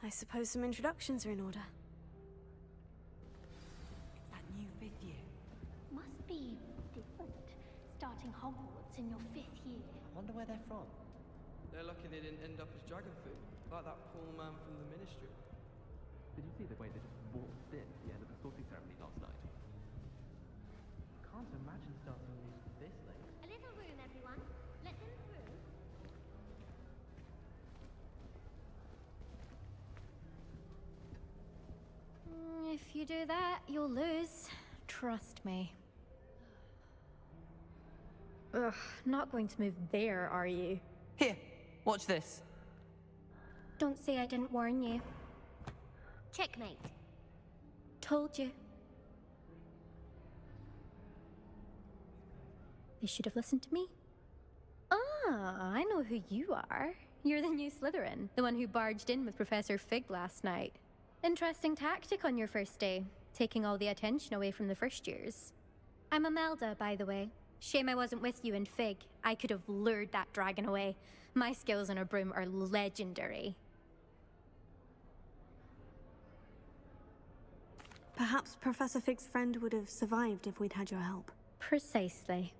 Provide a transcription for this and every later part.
I suppose some introductions are in order. It's that new 5th year. Must be different, starting Hogwarts in your 5th year. I wonder where they're from. They're lucky they didn't end up as dragon food, like that poor man from the Ministry. Did you see the way they just waltzed in at the end of the sorting ceremony last night? Can't imagine starting news this late. A little room, everyone. Let them through. If you do that, you'll lose. Trust me. Ugh, not going to move there, are you? Here, watch this. Don't say I didn't warn you. Checkmate. Told you. They should have listened to me. Ah, I know who you are. You're the new Slytherin, the one who barged in with Professor Fig last night. Interesting tactic on your first day, taking all the attention away from the first years. I'm Imelda, by the way. Shame I wasn't with you in Fig. I could have lured that dragon away. My skills on a broom are legendary. Perhaps Professor Fig's friend would have survived if we'd had your help. Precisely.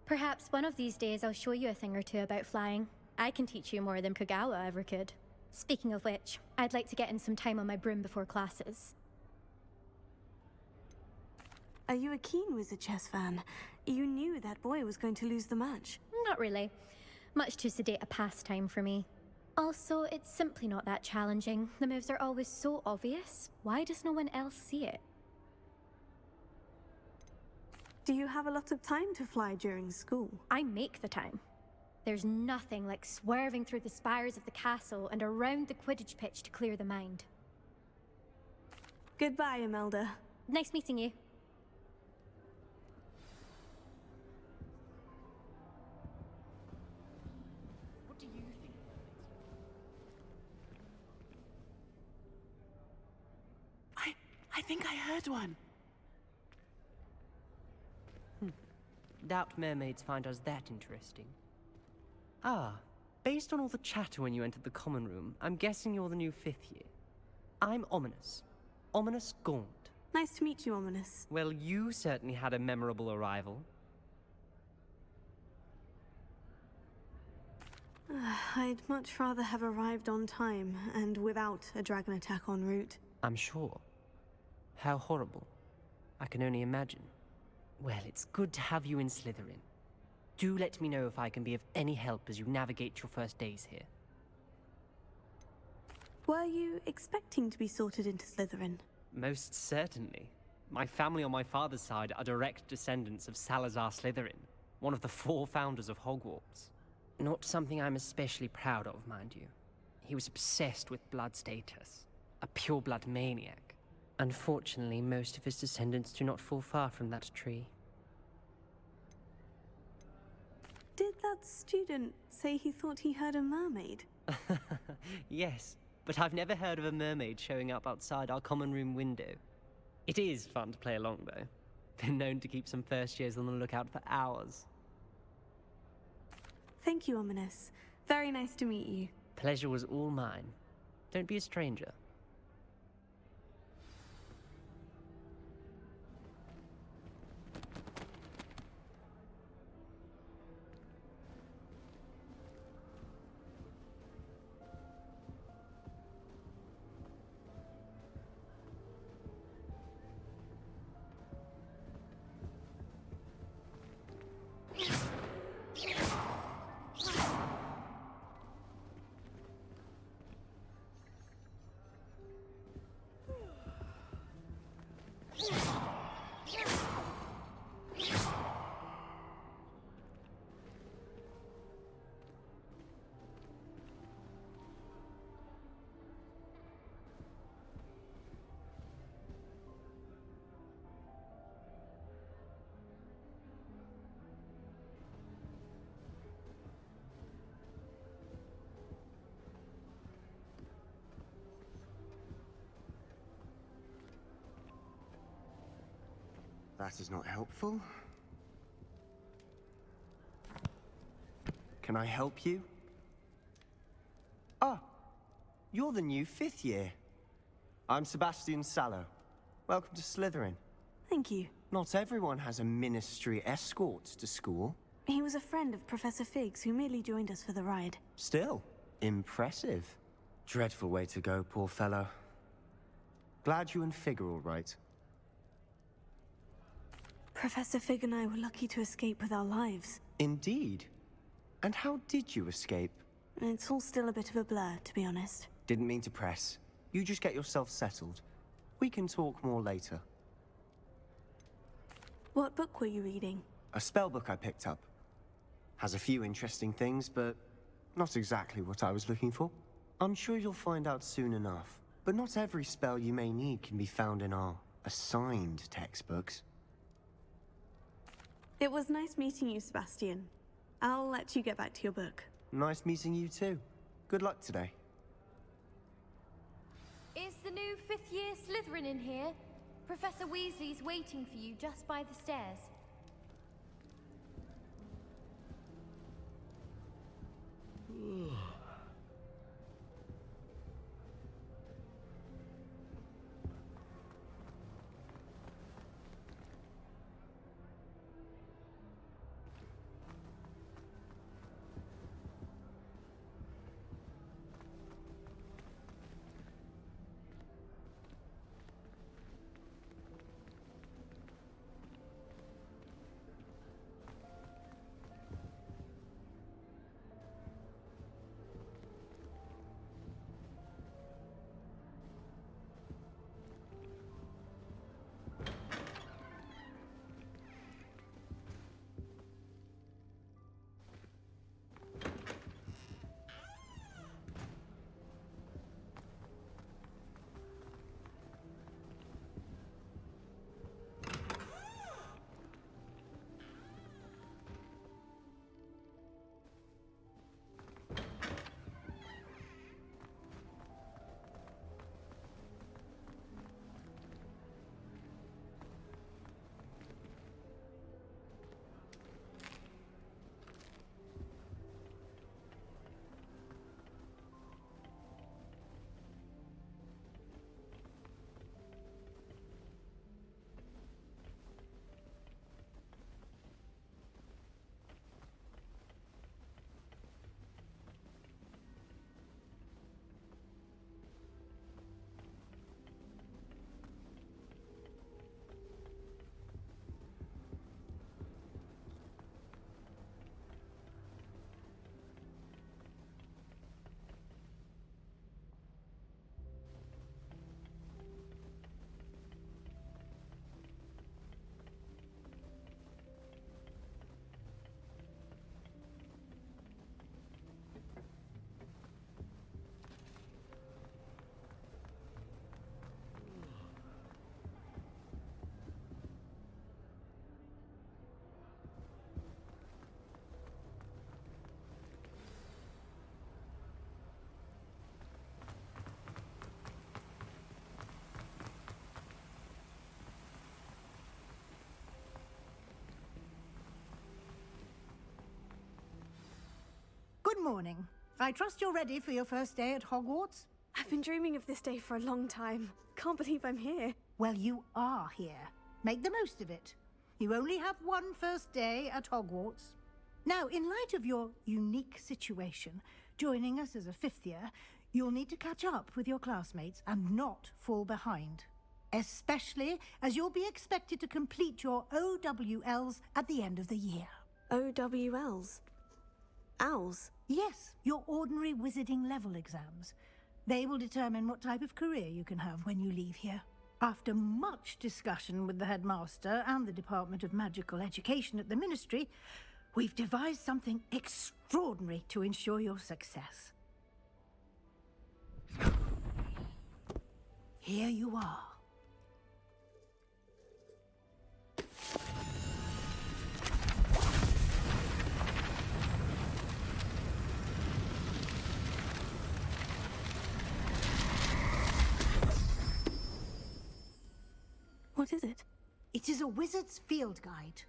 Perhaps one of these days I'll show you a thing or two about flying. I can teach you more than Kogawa ever could. Speaking of which, I'd like to get in some time on my broom before classes. Are you a keen Wizard chess fan? You knew that boy was going to lose the match. Not really. Much too sedate a pastime for me. Also, it's simply not that challenging. The moves are always so obvious. Why does no one else see it? Do you have a lot of time to fly during school? I make the time. There's nothing like swerving through the spires of the castle and around the Quidditch pitch to clear the mind. Goodbye, Imelda. Nice meeting you. What do you think? I think I heard one. Doubt mermaids find us that interesting. Ah, based on all the chatter when you entered the common room, I'm guessing you're the new 5th year. I'm Ominous. Ominous Gaunt. Nice to meet you, Ominous. Well, you certainly had a memorable arrival. I'd much rather have arrived on time and without a dragon attack en route. I'm sure. How horrible. I can only imagine. Well, it's good to have you in Slytherin. Do let me know if I can be of any help as you navigate your first days here. Were you expecting to be sorted into Slytherin? Most certainly. My family on my father's side are direct descendants of Salazar Slytherin, one of the 4 founders of Hogwarts. Not something I'm especially proud of, mind you. He was obsessed with blood status, a pure-blood maniac. Unfortunately, most of his descendants do not fall far from that tree. Did that student say he thought he heard a mermaid? Yes, but I've never heard of a mermaid showing up outside our common room window. It is fun to play along, though. Been known to keep some first years on the lookout for hours. Thank you, Ominous. Very nice to meet you. Pleasure was all mine. Don't be a stranger. That is not helpful. Can I help you? Ah, You're the new 5th year. I'm Sebastian Sallow. Welcome to Slytherin. Thank you. Not everyone has a ministry escort to school. He was a friend of Professor Fig's who merely joined us for the ride. Still, impressive. Dreadful way to go, poor fellow. Glad you and Fig are all right. Professor Fig and I were lucky to escape with our lives. Indeed. And how did you escape? It's all still a bit of a blur, to be honest. Didn't mean to press. You just get yourself settled. We can talk more later. What book were you reading? A spell book I picked up. Has a few interesting things, but not exactly what I was looking for. I'm sure you'll find out soon enough. But not every spell you may need can be found in our assigned textbooks. It was nice meeting you, Sebastian. I'll let you get back to your book. Nice meeting you too. Good luck today. Is the new 5th year Slytherin in here? Professor Weasley's waiting for you just by the stairs. Good morning. I trust you're ready for your first day at Hogwarts? I've been dreaming of this day for a long time. Can't believe I'm here. Well, you are here. Make the most of it. You only have one first day at Hogwarts. Now, in light of your unique situation, joining us as a 5th year, you'll need to catch up with your classmates and not fall behind. Especially as you'll be expected to complete your OWLs at the end of the year. OWLs? Owls? Yes, your ordinary wizarding level exams. They will determine what type of career you can have when you leave here. After much discussion with the headmaster and the Department of Magical Education at the Ministry, we've devised something extraordinary to ensure your success. Here you are. What is it? It is a wizard's field guide.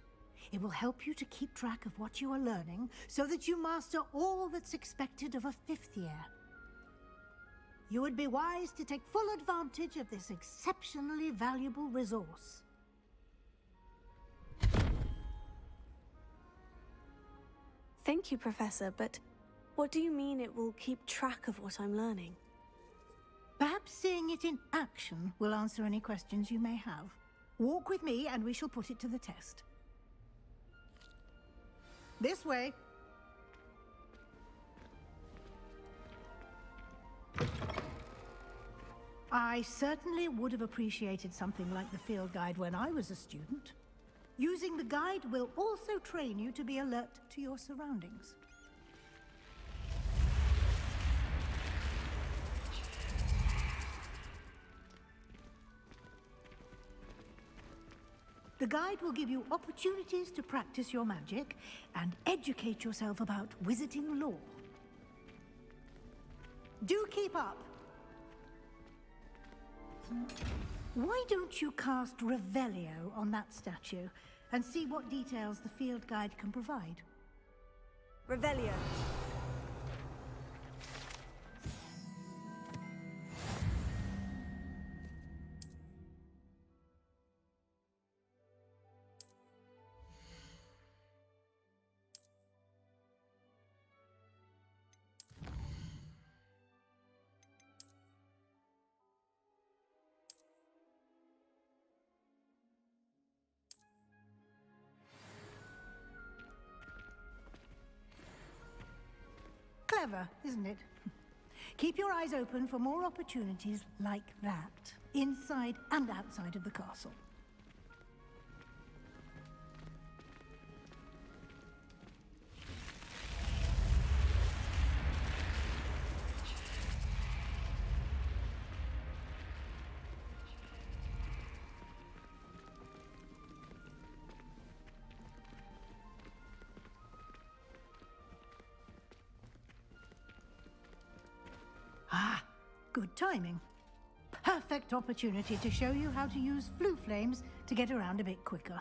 It will help you to keep track of what you are learning so that you master all that's expected of a 5th year. you would be wise to take full advantage of this exceptionally valuable resource. Thank you, Professor, but what do you mean it will keep track of what I'm learning? Perhaps seeing it in action will answer any questions you may have. Walk with me and we shall put it to the test. This way. I certainly would have appreciated something like the field guide when I was a student. Using the guide will also train you to be alert to your surroundings. The guide will give you opportunities to practice your magic and educate yourself about wizarding lore. Do keep up! Why don't you cast Revelio on that statue and see what details the field guide can provide? Revelio. Clever, isn't it? Keep your eyes open for more opportunities like that, inside and outside of the castle. Good timing. Perfect opportunity to show you how to use flue flames to get around a bit quicker.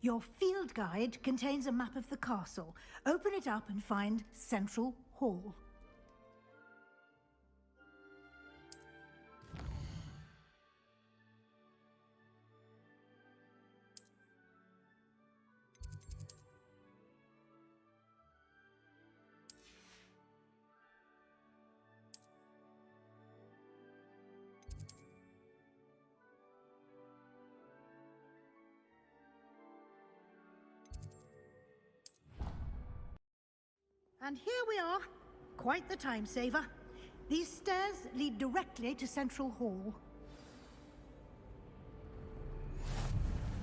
Your field guide contains a map of the castle. Open it up and find Central Hall. And here we are. Quite the time saver. These stairs lead directly to Central Hall.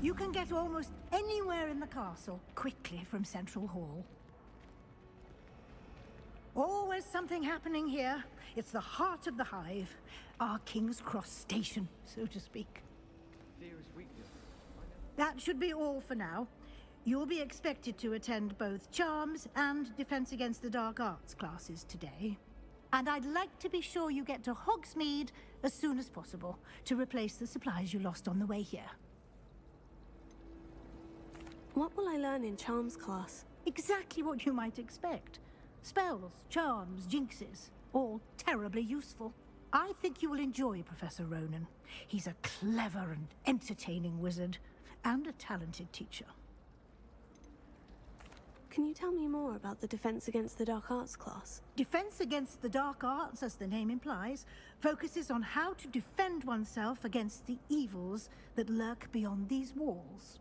You can get almost anywhere in the castle quickly from Central Hall. Always something happening here. It's the heart of the hive. Our King's Cross station, so to speak. Fear is weakness. That should be all for now. You'll be expected to attend both Charms and Defense Against the Dark Arts classes today. And I'd like to be sure you get to Hogsmeade as soon as possible to replace the supplies you lost on the way here. What will I learn in Charms class? Exactly what you might expect. Spells, charms, jinxes, all terribly useful. I think you will enjoy Professor Ronan. He's a clever and entertaining wizard, and a talented teacher. Can you tell me more about the Defense Against the Dark Arts class? Defense Against the Dark Arts, as the name implies, focuses on how to defend oneself against the evils that lurk beyond these walls.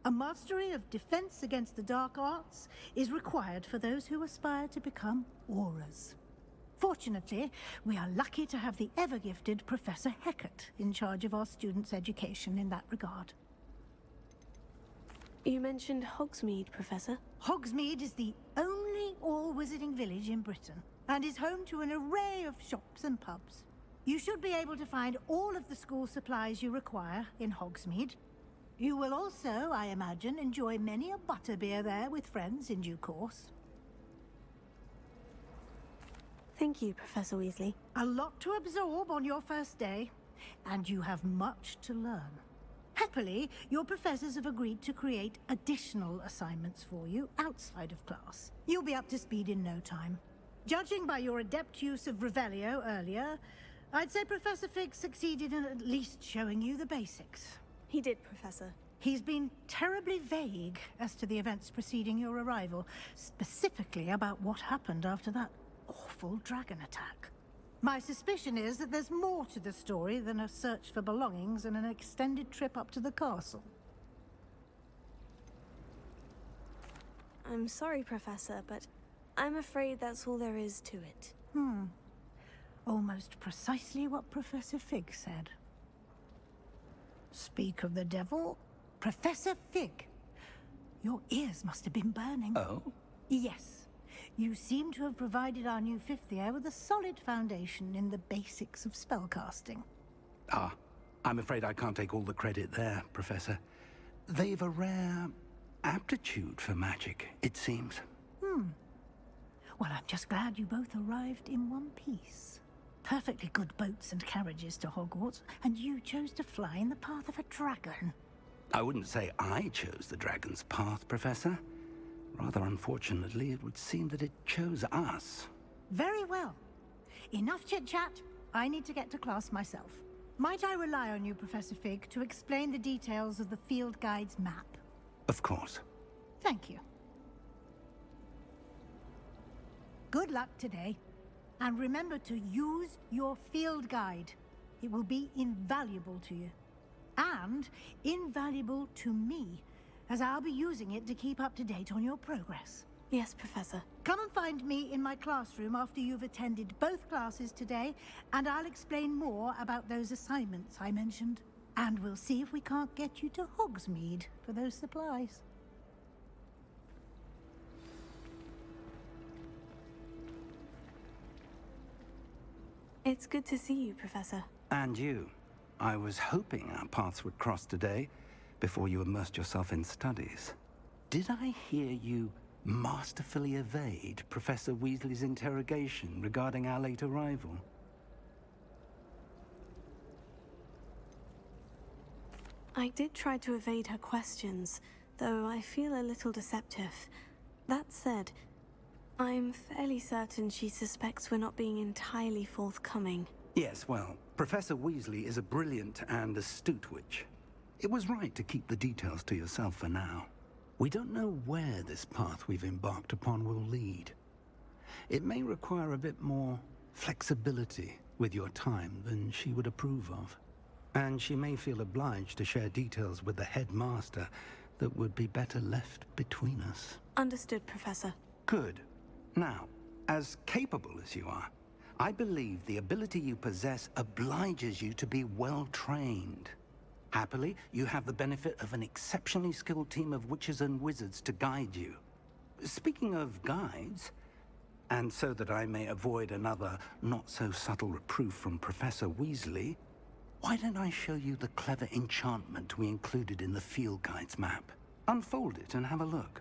A mastery of Defense Against the Dark Arts is required for those who aspire to become Aurors. Fortunately, we are lucky to have the ever-gifted Professor Hecat in charge of our students' education in that regard. You mentioned Hogsmeade, Professor. Hogsmeade is the only all-wizarding village in Britain, and is home to an array of shops and pubs. You should be able to find all of the school supplies you require in Hogsmeade. You will also, I imagine, enjoy many a butterbeer there with friends in due course. Thank you, Professor Weasley. A lot to absorb on your first day, and you have much to learn. Happily, your professors have agreed to create additional assignments for you outside of class. You'll be up to speed in no time. Judging by your adept use of Revelio earlier, I'd say Professor Fig succeeded in at least showing you the basics. He did, Professor. He's been terribly vague as to the events preceding your arrival, specifically about what happened after that awful dragon attack. My suspicion is that there's more to the story than a search for belongings and an extended trip up to the castle. I'm sorry, Professor, but I'm afraid that's all there is to it. Almost precisely what Professor Fig said. Speak of the devil, Professor Fig. Your ears must have been burning. Oh? Yes. You seem to have provided our new fifth year with a solid foundation in the basics of spellcasting. Ah, I'm afraid I can't take all the credit there, Professor. They've a rare aptitude for magic, it seems. Well, I'm just glad you both arrived in one piece. Perfectly good boats and carriages to Hogwarts, and you chose to fly in the path of a dragon. I wouldn't say I chose the dragon's path, Professor. Rather unfortunately, it would seem that it chose us. Very well. Enough chit-chat. I need to get to class myself. Might I rely on you, Professor Fig, to explain the details of the field guide's map? Of course. Thank you. Good luck today. And remember to use your field guide. It will be invaluable to you. And invaluable to me, as I'll be using it to keep up to date on your progress. Yes, Professor. Come and find me in my classroom after you've attended both classes today, and I'll explain more about those assignments I mentioned. And we'll see if we can't get you to Hogsmeade for those supplies. It's good to see you, Professor. And you. I was hoping our paths would cross today, before you immersed yourself in studies. Did I hear you masterfully evade Professor Weasley's interrogation regarding our late arrival? I did try to evade her questions, though I feel a little deceptive. That said, I'm fairly certain she suspects we're not being entirely forthcoming. Yes, well, Professor Weasley is a brilliant and astute witch. It was right to keep the details to yourself for now. We don't know where this path we've embarked upon will lead. It may require a bit more flexibility with your time than she would approve of. And she may feel obliged to share details with the headmaster that would be better left between us. Understood, Professor. Good. Now, as capable as you are, I believe the ability you possess obliges you to be well trained. Happily, you have the benefit of an exceptionally skilled team of witches and wizards to guide you. Speaking of guides, and so that I may avoid another not-so-subtle reproof from Professor Weasley, why don't I show you the clever enchantment we included in the field guide's map? Unfold it and have a look.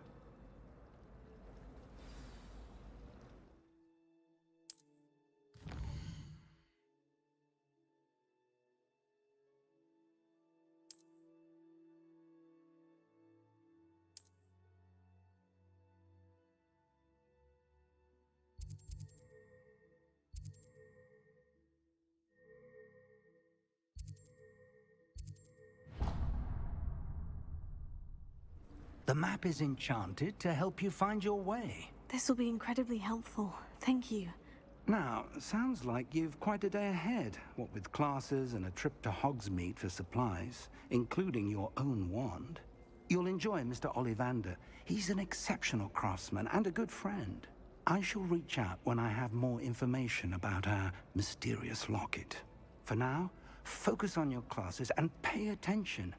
The map is enchanted to help you find your way. This will be incredibly helpful. Thank you. Now, sounds like you've quite a day ahead, what with classes and a trip to Hogsmeade for supplies, including your own wand. You'll enjoy Mr. Ollivander. He's an exceptional craftsman and a good friend. I shall reach out when I have more information about our mysterious locket. For now, focus on your classes and pay attention.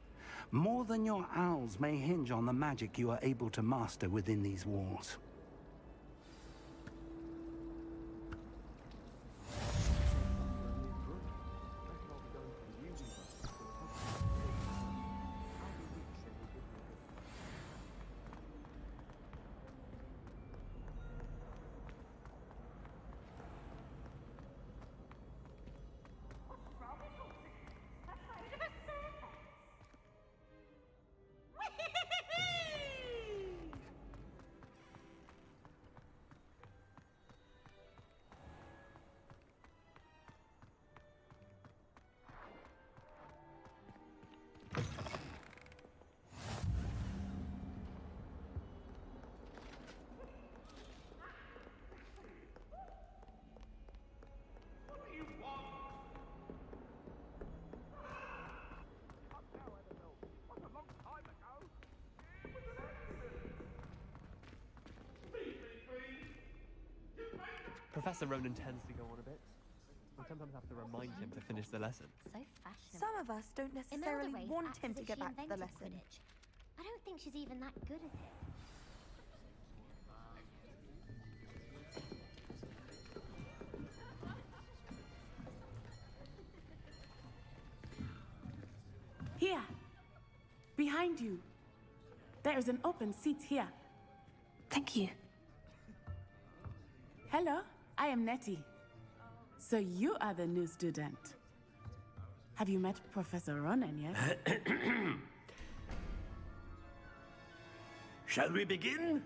More than your owls may hinge on the magic you are able to master within these walls. Professor Ronan tends to go on a bit. I sometimes have to remind him to finish the lesson. So fashionable. Some of us don't necessarily Imelda Race want acts him as to if get she back to the invented lesson. Quidditch. I don't think she's even that good at it. Here. Behind you. There is an open seat here. Thank you. Hello, I am Nettie. So you are the new student. Have you met Professor Ronan yet? Shall we begin?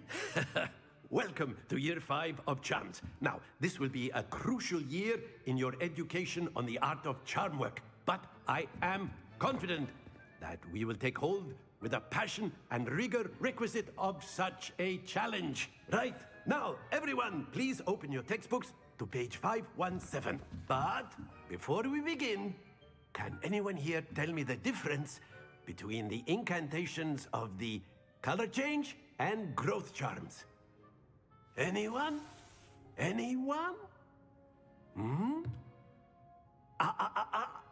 Welcome to Year 5 of Charms. Now, this will be a crucial year in your education on the art of charm work. But I am confident that we will take hold with the passion and rigor requisite of such a challenge. Right, now, everyone, please open your textbooks to page 517. But before we begin, can anyone here tell me the difference between the incantations of the color change and growth charms? Anyone? Anyone?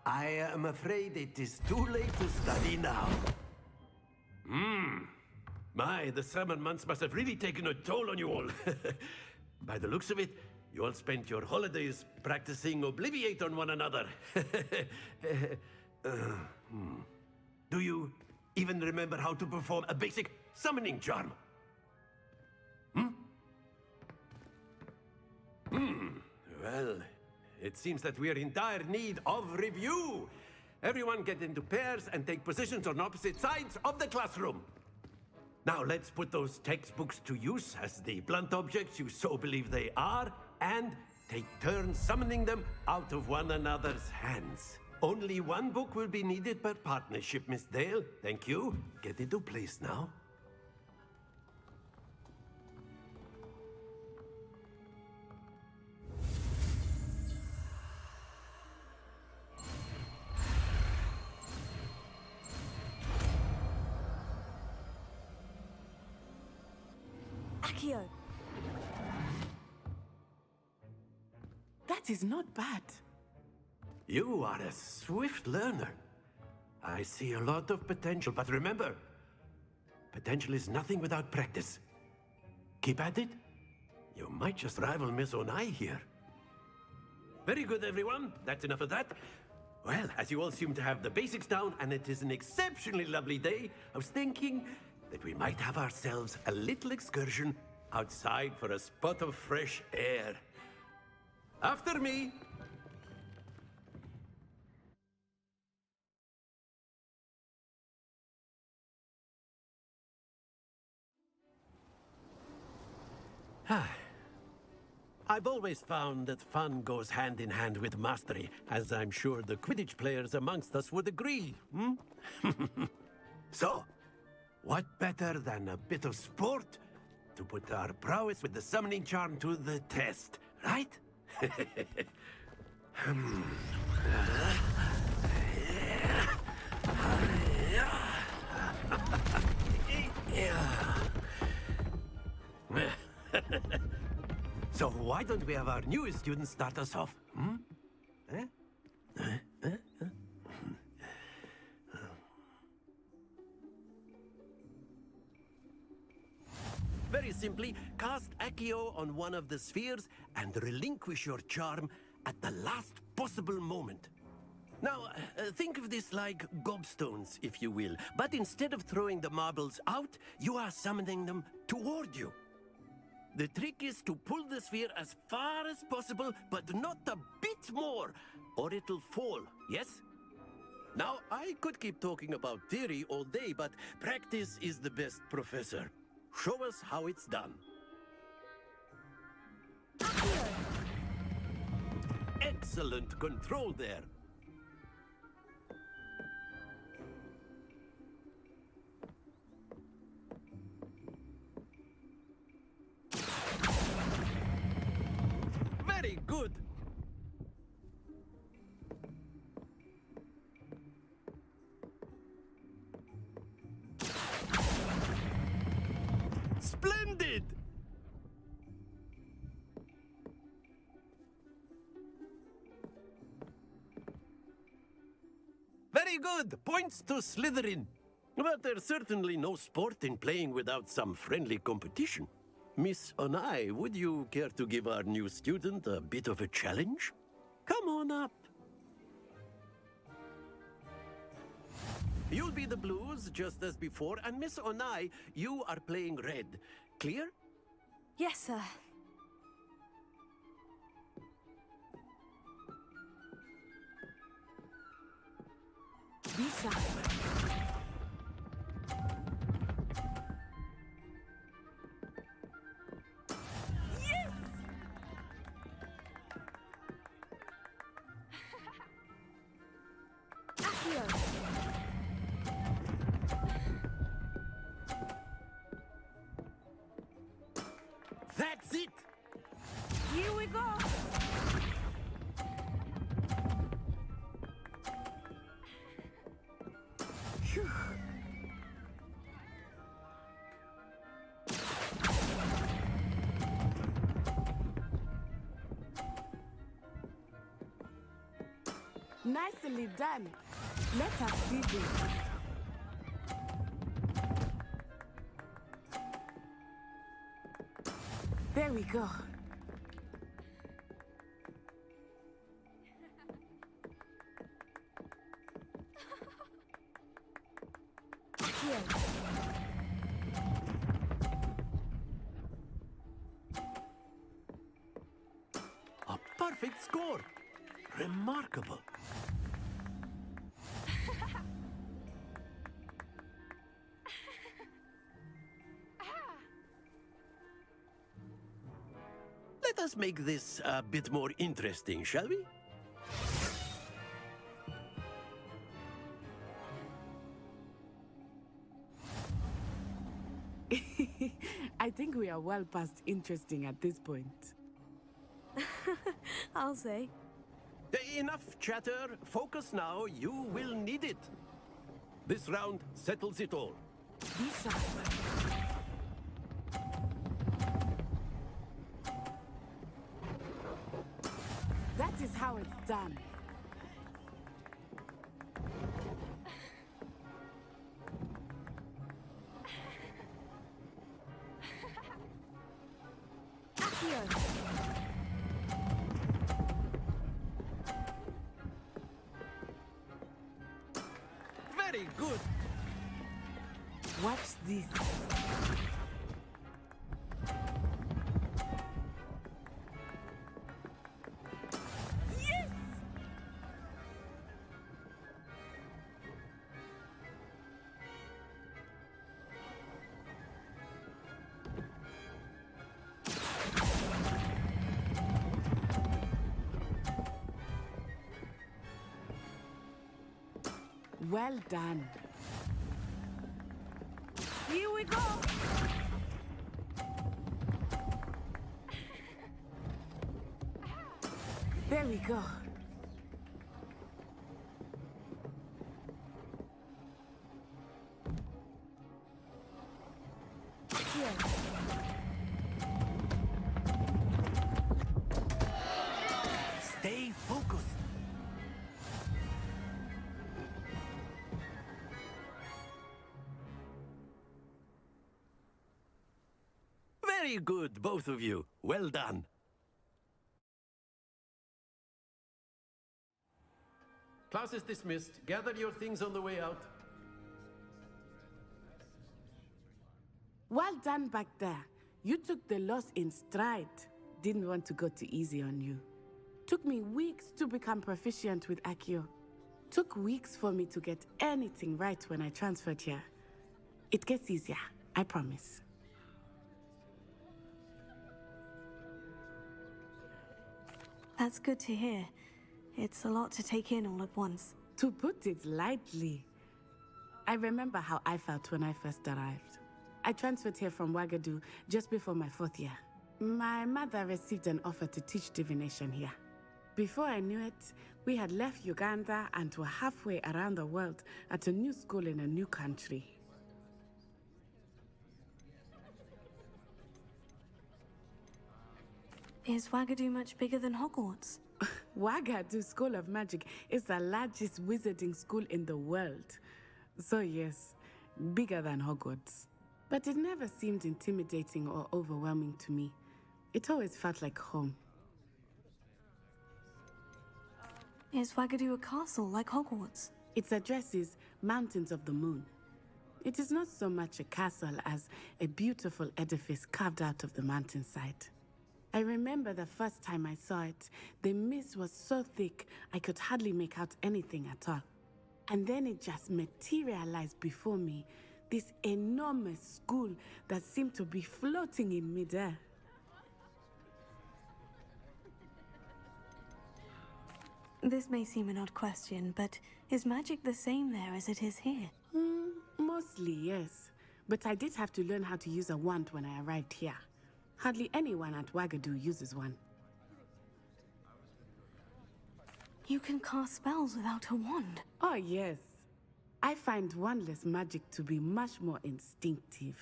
I am afraid it is too late to study now. My, the summer months must have really taken a toll on you all. By the looks of it, you all spent your holidays practicing Obliviate on one another. Do you even remember how to perform a basic summoning charm? Well, it seems that we are in dire need of review. Everyone get into pairs and take positions on opposite sides of the classroom. Now let's put those textbooks to use as the blunt objects you so believe they are, and take turns summoning them out of one another's hands. Only one book will be needed per partnership, Miss Dale. Thank you. Get into place now. Accio. That is not bad. You are a swift learner. I see a lot of potential, but remember, potential is nothing without practice. Keep at it. You might just rival Miss Onai here. Very good, everyone. That's enough of that. Well, as you all seem to have the basics down, and it is an exceptionally lovely day, I was thinking that we might have ourselves a little excursion outside for a spot of fresh air. After me. I've always found that fun goes hand in hand with mastery, as I'm sure the Quidditch players amongst us would agree. So, what better than a bit of sport to put our prowess with the summoning charm to the test, right? So why don't we have our newest student start us off? Very simply, cast Accio on one of the spheres and relinquish your charm at the last possible moment. Now, think of this like gobstones, if you will. But instead of throwing the marbles out, you are summoning them toward you. The trick is to pull the sphere as far as possible, but not a bit more, or it'll fall, yes? Now, I could keep talking about theory all day, but practice is the best professor. Show us how it's done. Excellent control there. Very good. Splendid! good! Points to Slytherin. But there's certainly no sport in playing without some friendly competition. Miss Onai, would you care to give our new student a bit of a challenge? Come on up. You'll be the blues, just as before, and Miss Onai, you are playing red. Clear? Yes, sir. Be sharp. That's it! Here we go. Phew. Nicely done. Let us see this. There we go. Here. A perfect score! Remarkable. Let us make this a bit more interesting, shall we? I think we are well past interesting at this point. I'll say. Enough chatter. Focus now. You will need it. This round settles it all. Be sharp. That is how it's done. Very good. Watch this. Yes! Well done. Here we go. There we go. Here. Stay focused. Very good, both of you. Well done. Class is dismissed. Gather your things on the way out. Well done back there. You took the loss in stride. Didn't want to go too easy on you. Took me weeks to become proficient with Accio. Took weeks for me to get anything right when I transferred here. It gets easier, I promise. That's good to hear. It's a lot to take in all at once. To put it lightly, I remember how I felt when I first arrived. I transferred here from Ouagadougou just before my 4th year. My mother received an offer to teach divination here. Before I knew it, we had left Uganda and were halfway around the world at a new school in a new country. Is Ouagadougou much bigger than Hogwarts? Wagadu School of Magic is the largest wizarding school in the world. So yes, bigger than Hogwarts. But it never seemed intimidating or overwhelming to me. It always felt like home. Is Wagadu a castle like Hogwarts? Its address is Mountains of the Moon. It is not so much a castle as a beautiful edifice carved out of the mountainside. I remember the first time I saw it, the mist was so thick I could hardly make out anything at all. And then it just materialized before me, this enormous school that seemed to be floating in midair. This may seem an odd question, but is magic the same there as it is here? Mostly, yes. But I did have to learn how to use a wand when I arrived here. Hardly anyone at Wagadu uses one. You can cast spells without a wand? Oh, yes. I find wandless magic to be much more instinctive.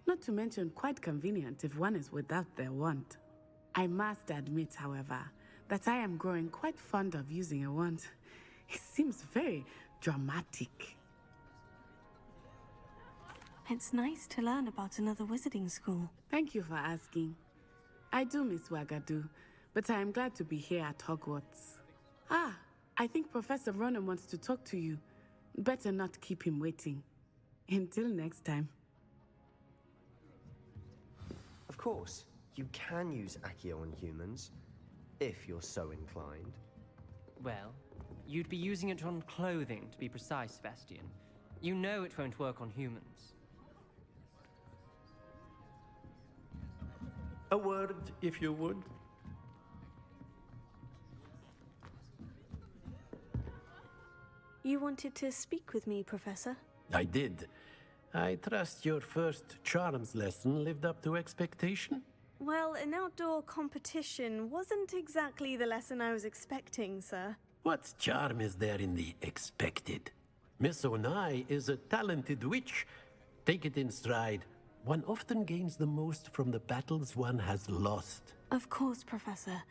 Not to mention quite convenient if one is without their wand. I must admit, however, that I am growing quite fond of using a wand. It seems very dramatic. It's nice to learn about another wizarding school. Thank you for asking. I do miss Wagadu, but I am glad to be here at Hogwarts. Ah, I think Professor Ronan wants to talk to you. Better not keep him waiting. Until next time. Of course, you can use Accio on humans, if you're so inclined. Well, you'd be using it on clothing, to be precise, Sebastian. You know it won't work on humans. A word, if you would. You wanted to speak with me, Professor? I did. I trust your first charms lesson lived up to expectation? Well, an outdoor competition wasn't exactly the lesson I was expecting, sir. What charm is there in the expected? Miss Onai is a talented witch. Take it in stride. One often gains the most from the battles one has lost. Of course, Professor.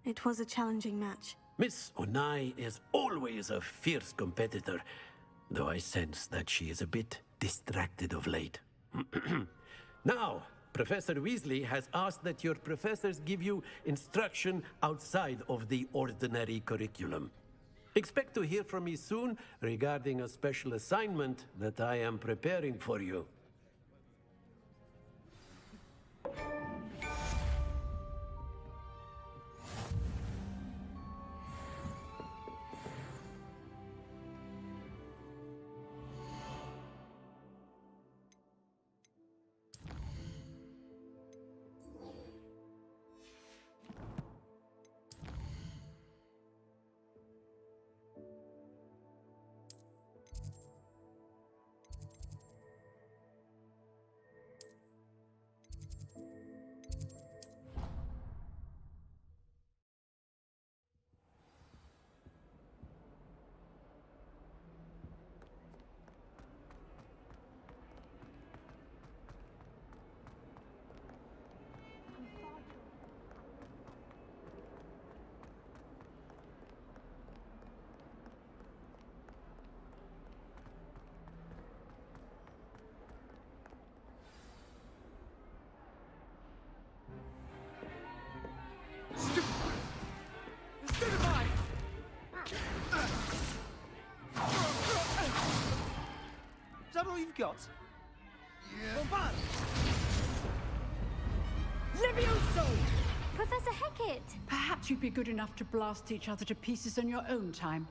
It was a challenging match. Miss Onai is always a fierce competitor, though I sense that she is a bit distracted of late. Now, Professor Weasley has asked that your professors give you instruction outside of the ordinary curriculum. Expect to hear from me soon regarding a special assignment that I am preparing for you. Is that all you've got? Yeah. Levioso! Professor Hecat! Perhaps you'd be good enough to blast each other to pieces in your own time.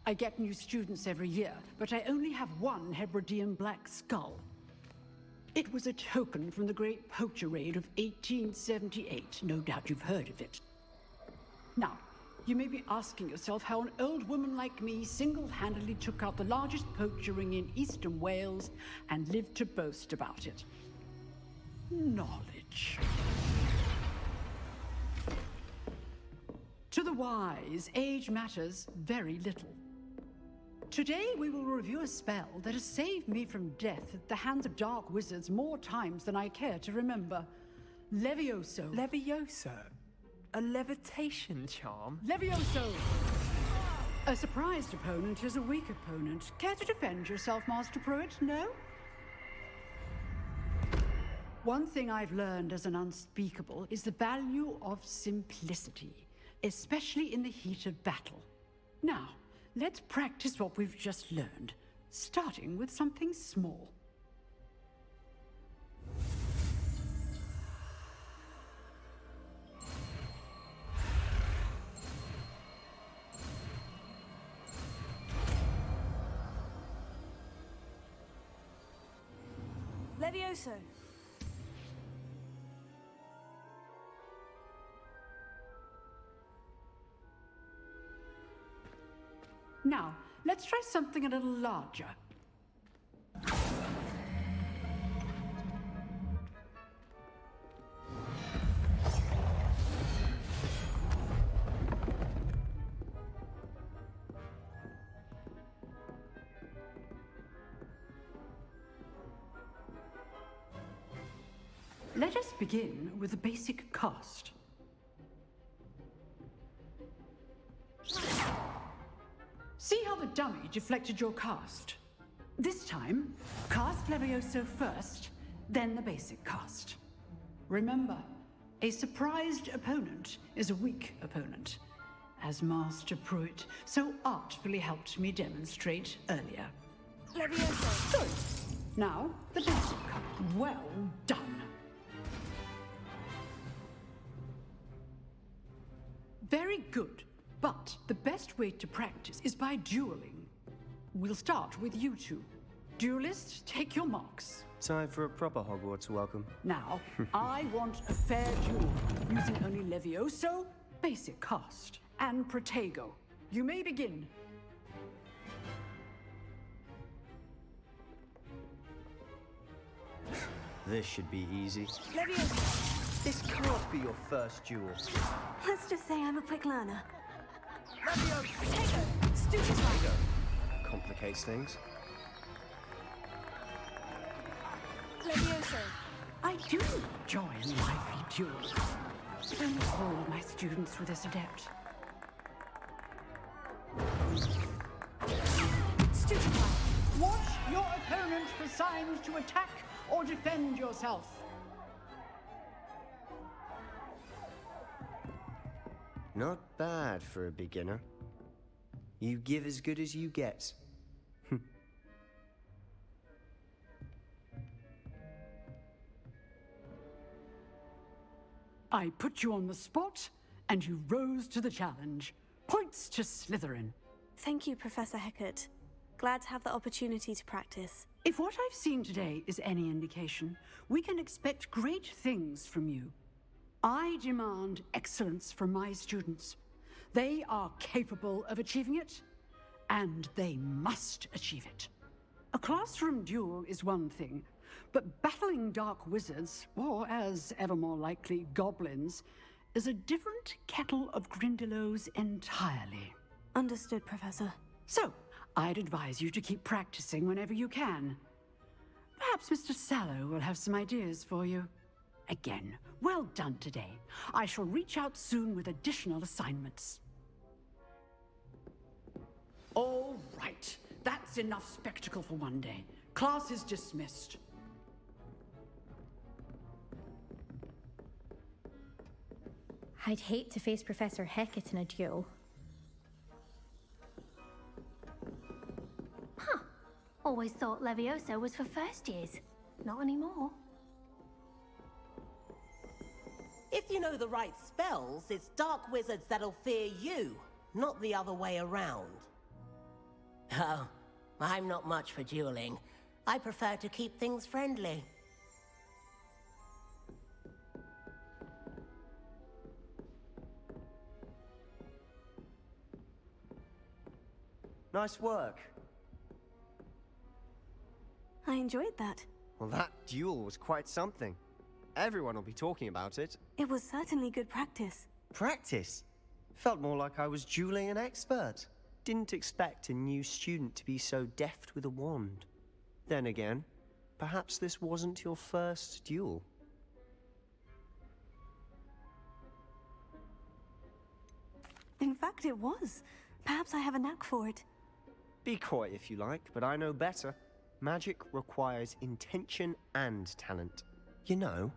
I get new students every year, but I only have one Hebridean black skull. It was a token from the Great Poacher Raid of 1878. No doubt you've heard of it. Now, you may be asking yourself how an old woman like me single-handedly took out the largest poacher ring in eastern Wales and lived to boast about it. Knowledge. To the wise, age matters very little. Today we will review a spell that has saved me from death at the hands of dark wizards more times than I care to remember. Levioso. Levioso? A levitation charm? Levioso! A surprised opponent is a weak opponent. Care to defend yourself, Master Pruitt? No? One thing I've learned as an unspeakable is the value of simplicity, especially in the heat of battle. Now, let's practice what we've just learned, starting with something small. Levioso. Now, let's try something a little larger. Let us begin with the basic cast. See how the dummy deflected your cast? This time, cast Levioso first, then the basic cast. Remember, a surprised opponent is a weak opponent, as Master Pruitt so artfully helped me demonstrate earlier. Levioso. Good. Now, the basic cast. Well done. Very good. But the best way to practice is by dueling. We'll start with you two. Duelists, take your marks. Time for a proper Hogwarts welcome. Now, I want a fair duel, using only Levioso, basic cast, and Protego. You may begin. This should be easy. Levioso. This can't be your first duel. Let's just say I'm a quick learner. Potato. Stupefy. Complicates things. Levioso. I do enjoy lively duels. And all my students were this adept. Stupefy. Watch your opponent for signs to attack or defend yourself. Not bad for a beginner. You give as good as you get. I put you on the spot, and you rose to the challenge. Points to Slytherin. Thank you, Professor Hecat. Glad to have the opportunity to practice. If what I've seen today is any indication, we can expect great things from you. I demand excellence from my students. They are capable of achieving it, and they must achieve it. A classroom duel is one thing, but battling dark wizards, or as ever more likely, goblins, is a different kettle of Grindylows entirely. Understood, Professor. So, I'd advise you to keep practicing whenever you can. Perhaps Mr. Sallow will have some ideas for you. Again, well done today. I shall reach out soon with additional assignments. All right, that's enough spectacle for one day. Class is dismissed. I'd hate to face Professor Hecat in a duel. Huh. Always thought Levioso was for first years. Not anymore. If you know the right spells, it's dark wizards that'll fear you, not the other way around. Oh, I'm not much for dueling. I prefer to keep things friendly. Nice work. I enjoyed that. Well, that duel was quite something. Everyone will be talking about it. It was certainly good practice. Practice? Felt more like I was dueling an expert. Didn't expect a new student to be so deft with a wand. Then again, perhaps this wasn't your first duel. fact, it was. Perhaps I have a knack for it. Be coy if you like, but I know better. Magic requires intention and talent. You know,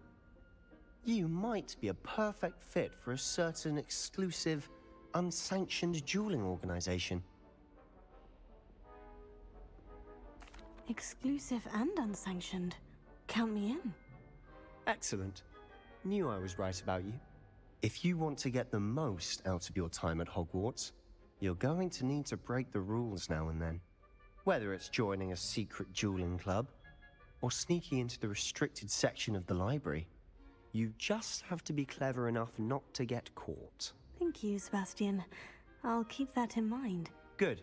you might be a perfect fit for a certain exclusive, unsanctioned dueling organization. Exclusive and unsanctioned. Count me in. Excellent. Knew I was right about you. If you want to get the most out of your time at Hogwarts, you're going to need to break the rules now and then. Whether it's joining a secret dueling club, or sneaking into the restricted section of the library, you just have to be clever enough not to get caught. Thank you, Sebastian. I'll keep that in mind. Good.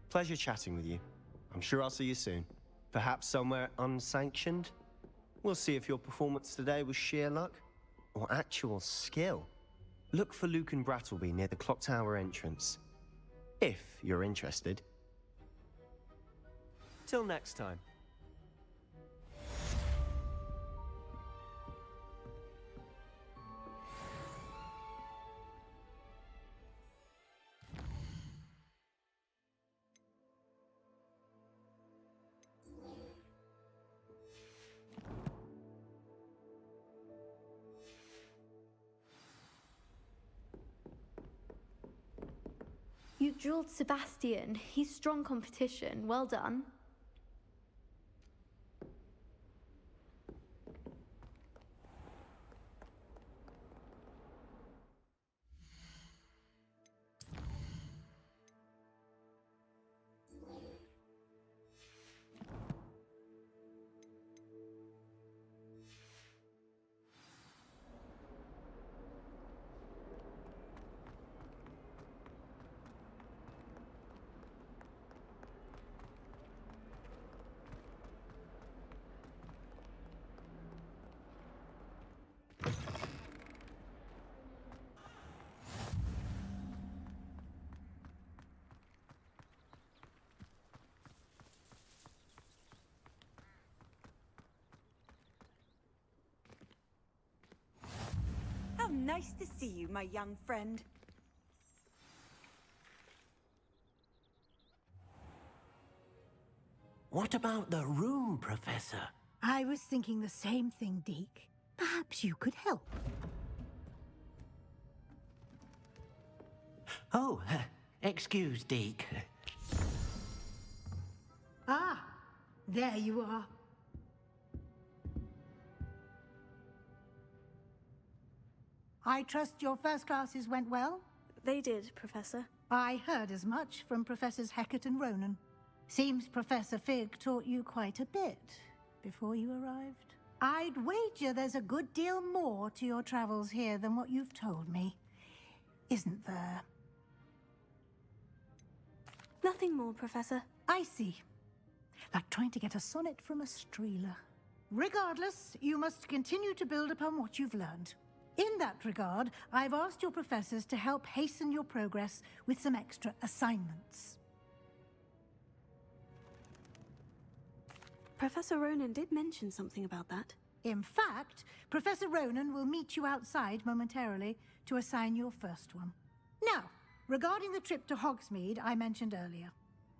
Pleasure chatting with you. I'm sure I'll see you soon. Perhaps somewhere unsanctioned? We'll see if your performance today was sheer luck or actual skill. Look for Luke and Brattleby near the clock tower entrance. If you're interested. Till next time. You drilled Sebastian. He's strong competition. Well done. How nice to see you, my young friend. What about the room, Professor? I was thinking the same thing, Deke. Perhaps you could help. Oh, excuse, Deke. Ah, there you are. I trust your first classes went well? They did, Professor. I heard as much from Professors Hecat and Ronan. Seems Professor Fig taught you quite a bit before you arrived. I'd wager there's a good deal more to your travels here than what you've told me. Isn't there? Nothing more, Professor. I see. Like trying to get a sonnet from a streeler. Regardless, you must continue to build upon what you've learned. In that regard, I've asked your professors to help hasten your progress with some extra assignments. Professor Ronan did mention something about that. In fact, Professor Ronan will meet you outside momentarily to assign your first one. Now, regarding the trip to Hogsmeade I mentioned earlier,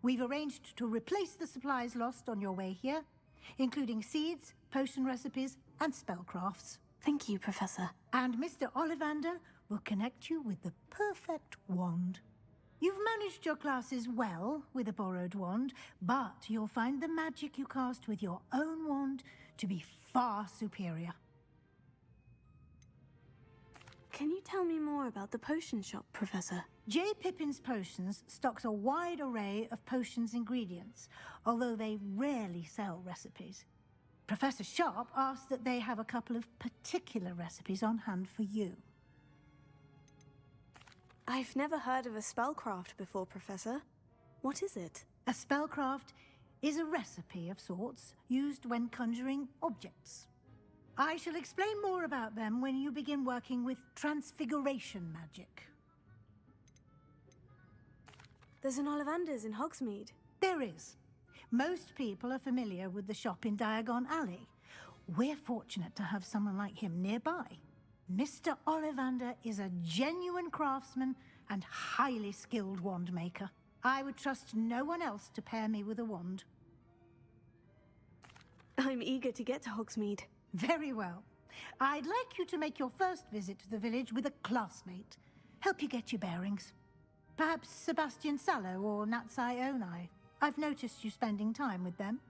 we've arranged to replace the supplies lost on your way here, including seeds, potion recipes, and spellcrafts. Thank you, Professor. And Mr. Ollivander will connect you with the perfect wand. You've managed your classes well with a borrowed wand, but you'll find the magic you cast with your own wand to be far superior. Can you tell me more about the potion shop, Professor? J. Pippin's Potions stocks a wide array of potions ingredients, although they rarely sell recipes. Professor Sharp asked that they have a couple of particular recipes on hand for you. I've never heard of a spellcraft before, Professor. What is it? A spellcraft is a recipe of sorts used when conjuring objects. I shall explain more about them when you begin working with transfiguration magic. There's an Ollivander's in Hogsmeade. There is. Most people are familiar with the shop in Diagon Alley. We're fortunate to have someone like him nearby. Mr. Ollivander is a genuine craftsman and highly skilled wand maker. I would trust no one else to pair me with a wand. I'm eager to get to Hogsmeade. Very well. I'd like you to make your first visit to the village with a classmate. Help you get your bearings. Perhaps Sebastian Sallow or Natsai Onai. I've noticed you spending time with them.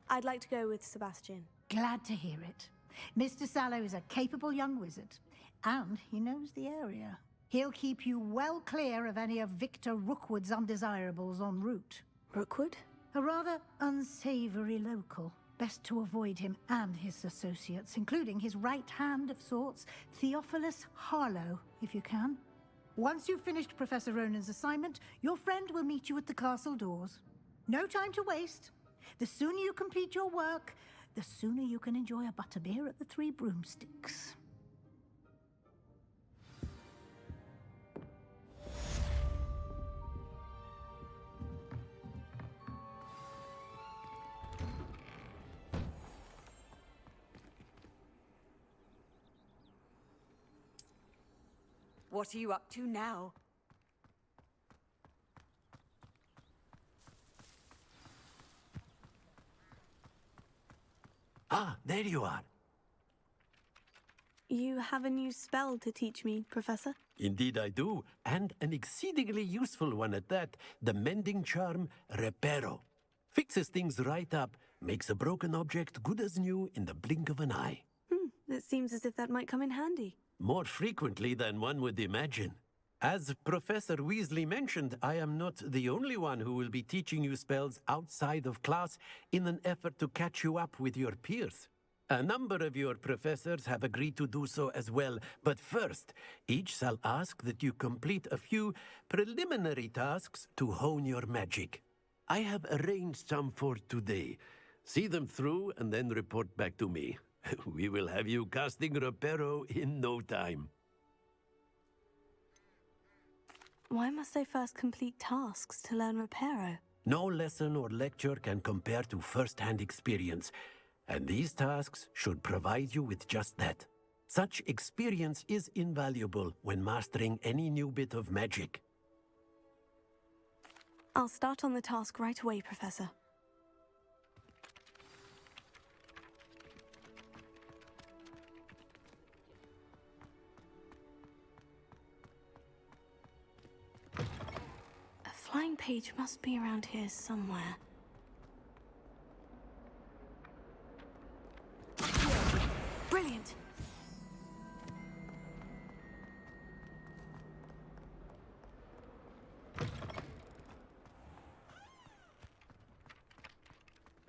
I'd like to go with Sebastian. Glad to hear it. Mr. Sallow is a capable young wizard, and he knows the area. He'll keep you well clear of any of Victor Rookwood's undesirables en route. Rookwood? A rather unsavory local. Best to avoid him and his associates, including his right hand of sorts, Theophilus Harlow, if you can. Once you've finished Professor Ronan's assignment, your friend will meet you at the castle doors. No time to waste. The sooner you complete your work, the sooner you can enjoy a butterbeer at the Three Broomsticks. What are you up to now? Ah, there you are. You have a new spell to teach me, Professor? Indeed I do, and an exceedingly useful one at that. The mending charm, Reparo. Fixes things right up, makes a broken object good as new in the blink of an eye. It seems as if that might come in handy. More frequently than one would imagine. As Professor Weasley mentioned, I am not the only one who will be teaching you spells outside of class in an effort to catch you up with your peers. A number of your professors have agreed to do so as well, but first, each shall ask that you complete a few preliminary tasks to hone your magic. I have arranged some for today. See them through and then report back to me. We will have you casting Reparo in no time. Why must I first complete tasks to learn Reparo? No lesson or lecture can compare to first-hand experience, and these tasks should provide you with just that. Such experience is invaluable when mastering any new bit of magic. I'll start on the task right away, Professor. A flying page must be around here somewhere. Brilliant!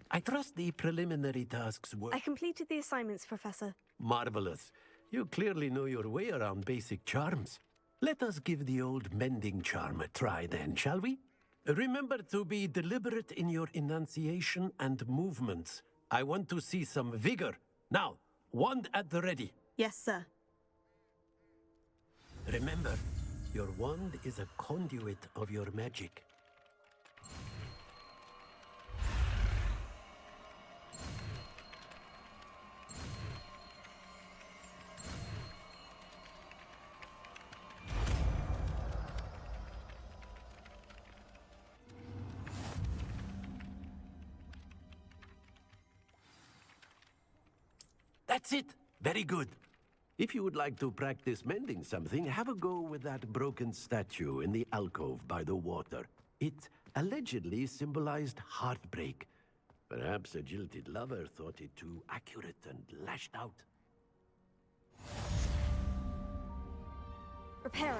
I trust the preliminary tasks were... I completed the assignments, Professor. Marvelous. You clearly know your way around basic charms. Let us give the old mending charm a try then, shall we? Remember to be deliberate in your enunciation and movements. I want to see some vigor. Now, wand at the ready. Yes, sir. Remember, your wand is a conduit of your magic. That's it. Very good. If you would like to practice mending something, have a go with that broken statue in the alcove by the water. It allegedly symbolized heartbreak. Perhaps a jilted lover thought it too accurate and lashed out. Reparo.